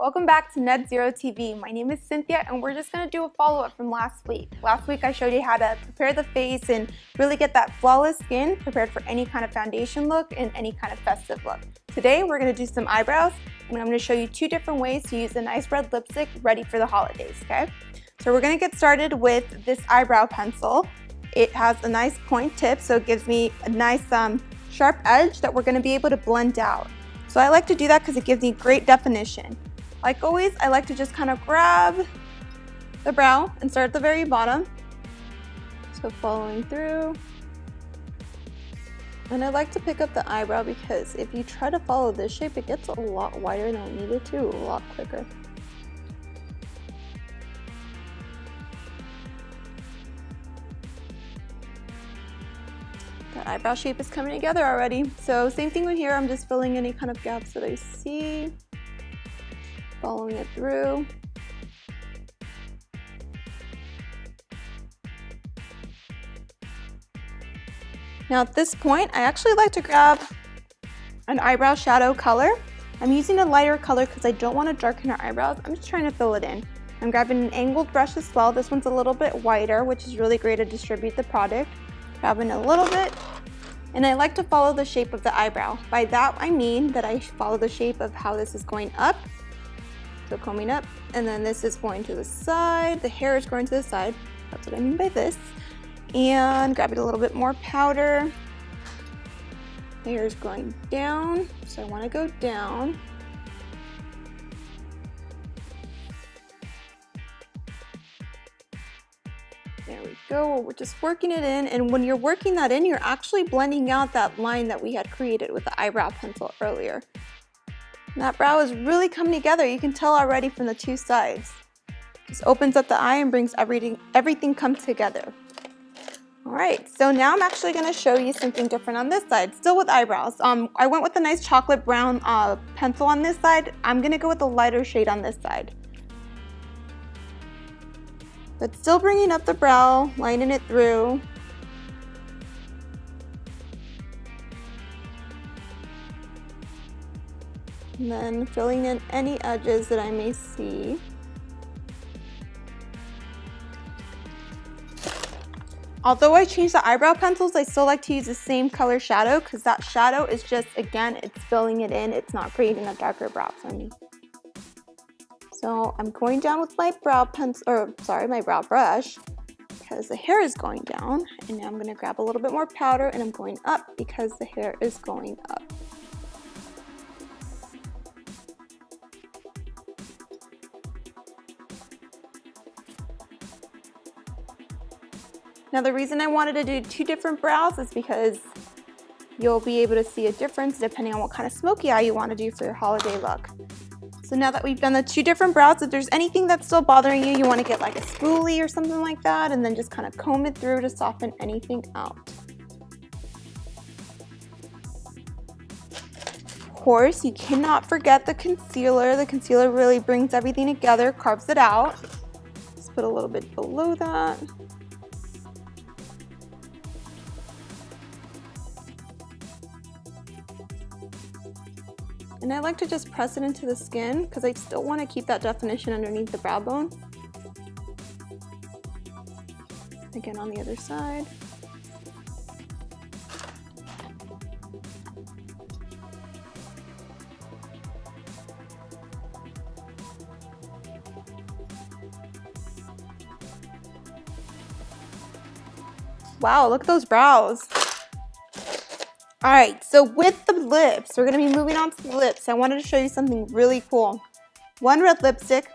Welcome back to NetZeroTv. My name is Cynthia and we're just going to do a follow-up from last week. Last week I showed you how to prepare the face and really get that flawless skin prepared for any kind of foundation look and any kind of festive look. Today we're going to do some eyebrows and I'm going to show you two different ways to use a nice red lipstick ready for the holidays, okay? So we're going to get started with this eyebrow pencil. It has a nice point tip, so it gives me a nice sharp edge that we're going to be able to blend out. So I like to do that because it gives me great definition. Like always, I like to just kind of grab the brow and start at the very bottom. So following through. And I like to pick up the eyebrow because if you try to follow this shape, it gets a lot wider than it needed to, a lot quicker. That eyebrow shape is coming together already. So same thing with here, I'm just filling any kind of gaps that I see. Following it through. Now at this point, I actually like to grab an eyebrow shadow color. I'm using a lighter color because I don't want to darken our eyebrows. I'm just trying to fill it in. I'm grabbing an angled brush as well. This one's a little bit wider, which is really great to distribute the product. Grabbing a little bit. And I like to follow the shape of the eyebrow. By that I mean that I follow the shape of how this is going up. So combing up, and then this is going to the side, the hair is going to the side, that's what I mean by this. And grabbing a little bit more powder. The hair is going down, so I want to go down. There we go, we're just working it in, and when you're working that in, you're actually blending out that line that we had created with the eyebrow pencil earlier. And that brow is really coming together. You can tell already from the two sides. Just opens up the eye and brings everything comes together. All right, so now I'm actually going to show you something different on this side, still with eyebrows. I went with a nice chocolate brown pencil on this side. I'm going to go with a lighter shade on this side. But still bringing up the brow, lining it through. And then filling in any edges that I may see. Although I changed the eyebrow pencils, I still like to use the same color shadow because that shadow is just, again, it's filling it in. It's not creating a darker brow for me. So I'm going down with my brow pencil, or sorry, my brow brush because the hair is going down. And now I'm going to grab a little bit more powder and I'm going up because the hair is going up. Now the reason I wanted to do two different brows is because you'll be able to see a difference depending on what kind of smoky eye you want to do for your holiday look. So now that we've done the two different brows, if there's anything that's still bothering you, you want to get like a spoolie or something like that and then just kind of comb it through to soften anything out. Of course, you cannot forget the concealer. The concealer really brings everything together, carves it out. Just put a little bit below that. And I like to just press it into the skin because I still want to keep that definition underneath the brow bone. Again on the other side. Wow, look at those brows. All right, so with the lips, we're gonna be moving on to the lips. I wanted to show you something really cool. One red lipstick,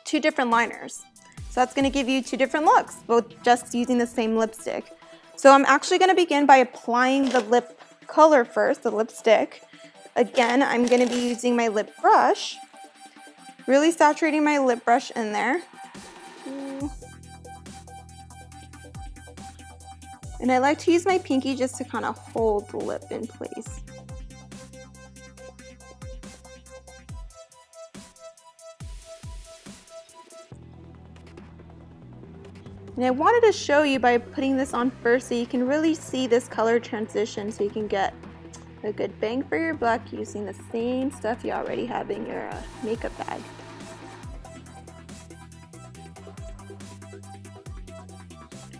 two different liners. So that's gonna give you two different looks, both just using the same lipstick. So I'm actually gonna begin by applying the lip color first, the lipstick. Again, I'm gonna be using my lip brush, really saturating my lip brush in there. And I like to use my pinky just to kind of hold the lip in place. And I wanted to show you by putting this on first so you can really see this color transition so you can get a good bang for your buck using the same stuff you already have in your makeup bag.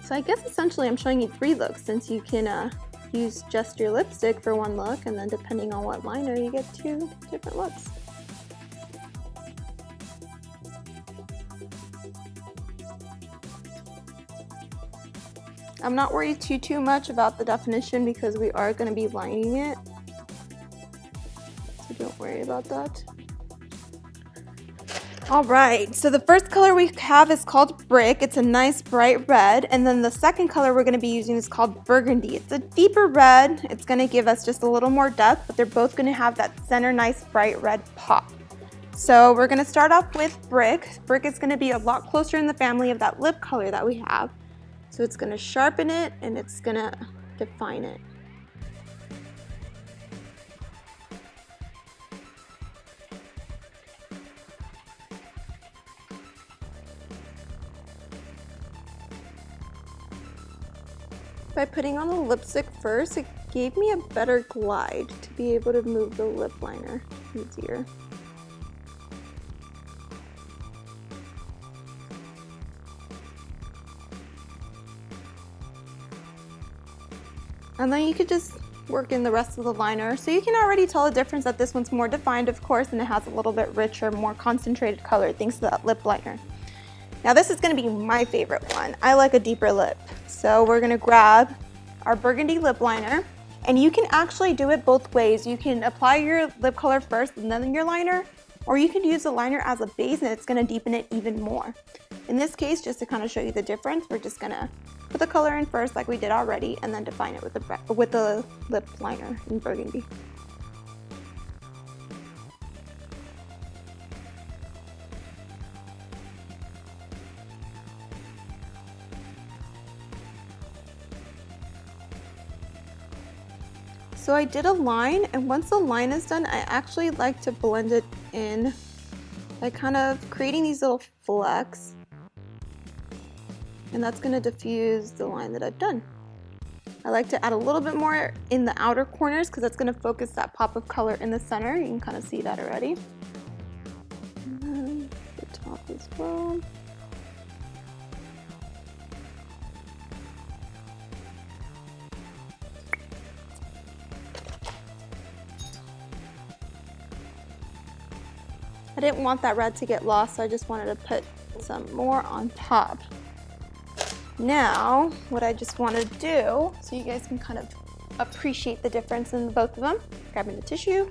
So I guess essentially I'm showing you 3 looks, since you can use just your lipstick for 1 look, and then depending on what liner you get 2 different looks. I'm not worried too much about the definition because we are going to be lining it, so don't worry about that. Alright, so the first color we have is called Brick. It's a nice bright red, and then the second color we're going to be using is called Burgundy. It's a deeper red. It's going to give us just a little more depth, but they're both going to have that center nice bright red pop. So we're going to start off with Brick. Brick is going to be a lot closer in the family of that lip color that we have. So it's going to sharpen it and it's going to define it. By putting on the lipstick first, it gave me a better glide to be able to move the lip liner easier. And then you could just work in the rest of the liner. So you can already tell the difference that this one's more defined, of course, and it has a little bit richer, more concentrated color thanks to that lip liner. Now this is going to be my favorite one. I like a deeper lip. So we're going to grab our burgundy lip liner, and you can actually do it both ways. You can apply your lip color first and then your liner, or you can use the liner as a base and it's going to deepen it even more. In this case, just to kind of show you the difference, we're just going to put the color in first like we did already and then define it with the lip liner in burgundy. So I did a line, and once the line is done, I actually like to blend it in by kind of creating these little flecks. And that's going to diffuse the line that I've done. I like to add a little bit more in the outer corners because that's going to focus that pop of color in the center. You can kind of see that already. And then the top as well. I didn't want that red to get lost, so I just wanted to put some more on top. Now, what I just want to do, so you guys can kind of appreciate the difference in both of them, grabbing the tissue,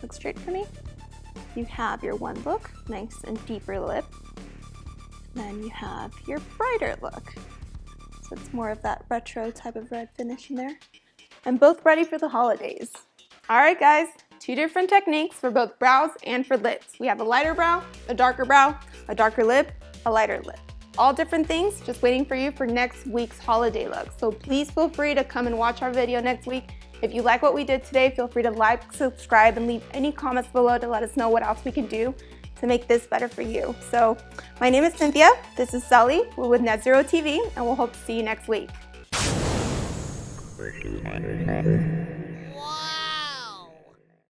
look straight for me. You have your one look, nice and deeper lip. Then you have your brighter look. So it's more of that retro type of red finish in there. And both ready for the holidays. All right, guys. 2 different techniques for both brows and for lips. We have a lighter brow, a darker lip, a lighter lip. All different things, just waiting for you for next week's holiday look. So please feel free to come and watch our video next week. If you like what we did today, feel free to like, subscribe, and leave any comments below to let us know what else we can do to make this better for you. So my name is Cynthia, this is Sally, we're with NetZeroTv, and we'll hope to see you next week.